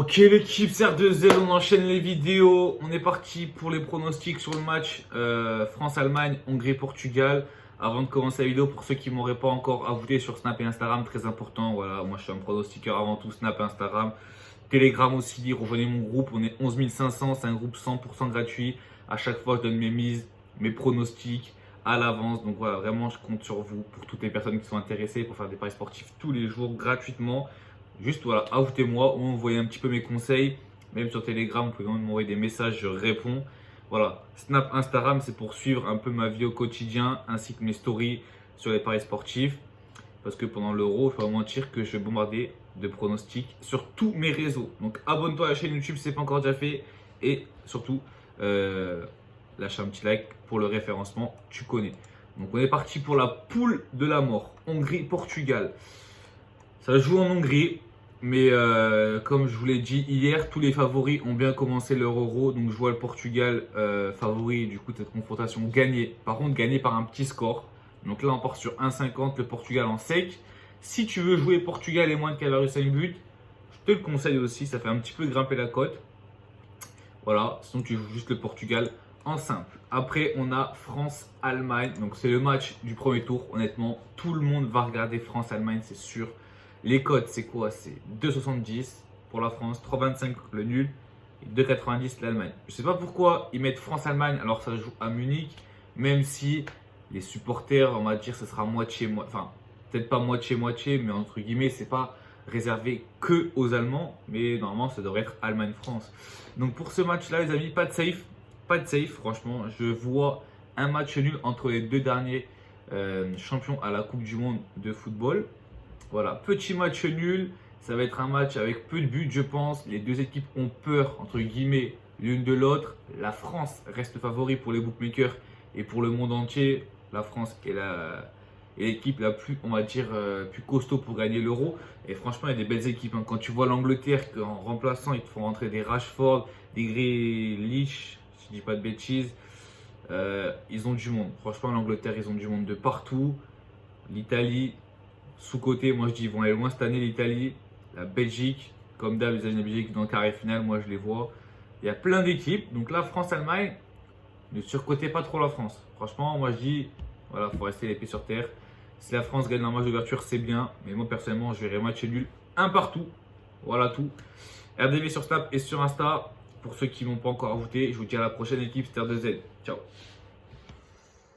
Ok l'équipe CR2Z, on enchaîne les vidéos. On est parti pour les pronostics sur le match France-Allemagne, Hongrie-Portugal. Avant de commencer la vidéo, pour ceux qui ne m'auraient pas encore ajouté sur Snap et Instagram, très important. Voilà, moi je suis un pronostiqueur avant tout, Snap et Instagram. Telegram aussi, rejoignez mon groupe, on est 11 500, c'est un groupe 100% gratuit. À chaque fois, je donne mes mises, mes pronostics à l'avance. Donc voilà, vraiment, je compte sur vous pour toutes les personnes qui sont intéressées pour faire des paris sportifs tous les jours gratuitement. Juste voilà, ajoutez-moi ou envoyez un petit peu mes conseils. Même sur Telegram, vous pouvez m'envoyer des messages, je réponds. Voilà, Snap, Instagram, c'est pour suivre un peu ma vie au quotidien ainsi que mes stories sur les paris sportifs. Parce que pendant l'Euro, je ne vais pas mentir que je vais bombarder de pronostics sur tous mes réseaux. Donc abonne-toi à la chaîne YouTube si ce n'est pas encore déjà fait. Et surtout, lâche un petit like pour le référencement, tu connais. Donc on est parti pour la poule de la mort. Hongrie-Portugal. Ça joue en Hongrie. Mais comme je vous l'ai dit hier, tous les favoris ont bien commencé leur Euro. Donc je vois le Portugal favori du coup de cette confrontation gagner. Par contre, gagner par un petit score. Donc là, on part sur 1,50, le Portugal en sec. Si tu veux jouer Portugal et moins de 4,5 buts, je te le conseille aussi. Ça fait un petit peu grimper la cote. Voilà, sinon tu joues juste le Portugal en simple. Après, on a France-Allemagne. Donc c'est le match du premier tour. Honnêtement, tout le monde va regarder France-Allemagne, c'est sûr. Les cotes, c'est quoi? C'est 2,70 pour la France, 3,25 le nul et 2,90 l'Allemagne. Je ne sais pas pourquoi ils mettent France-Allemagne alors ça joue à Munich, même si les supporters, on va dire, ce sera moitié-moitié. Enfin, peut-être pas moitié-moitié, mais entre guillemets, c'est pas réservé que aux Allemands, mais normalement, ça devrait être Allemagne-France. Donc pour ce match-là, les amis, pas de safe. Pas de safe, franchement. Je vois un match nul entre les deux derniers champions à la Coupe du Monde de football. Voilà, petit match nul. Ça va être un match avec peu de buts, je pense. Les deux équipes ont peur, entre guillemets, l'une de l'autre. La France reste favori pour les bookmakers et pour le monde entier. La France est l'équipe la plus, on va dire, plus costaud pour gagner l'Euro. Et franchement, il y a des belles équipes. Quand tu vois l'Angleterre, qu'en remplaçant, ils te font rentrer des Rashford, des Grealish, si je dis pas de bêtises. Ils ont du monde. Franchement, l'Angleterre, ils ont du monde de partout. L'Italie, sous-côté, moi je dis ils vont aller loin cette année, l'Italie, la Belgique, comme d'hab, les amis de la Belgique dans le carré final, moi je les vois. Il y a plein d'équipes, donc la France-Allemagne, ne surcotez pas trop la France. Franchement, moi je dis, voilà, il faut rester les pieds sur terre. Si la France gagne un match d'ouverture, c'est bien, mais moi personnellement, je verrai match nul, un partout. Voilà tout. RDV sur Snap et sur Insta. Pour ceux qui ne m'ont pas encore ajouté, je vous dis à la prochaine équipe, Star 2Z. Ciao.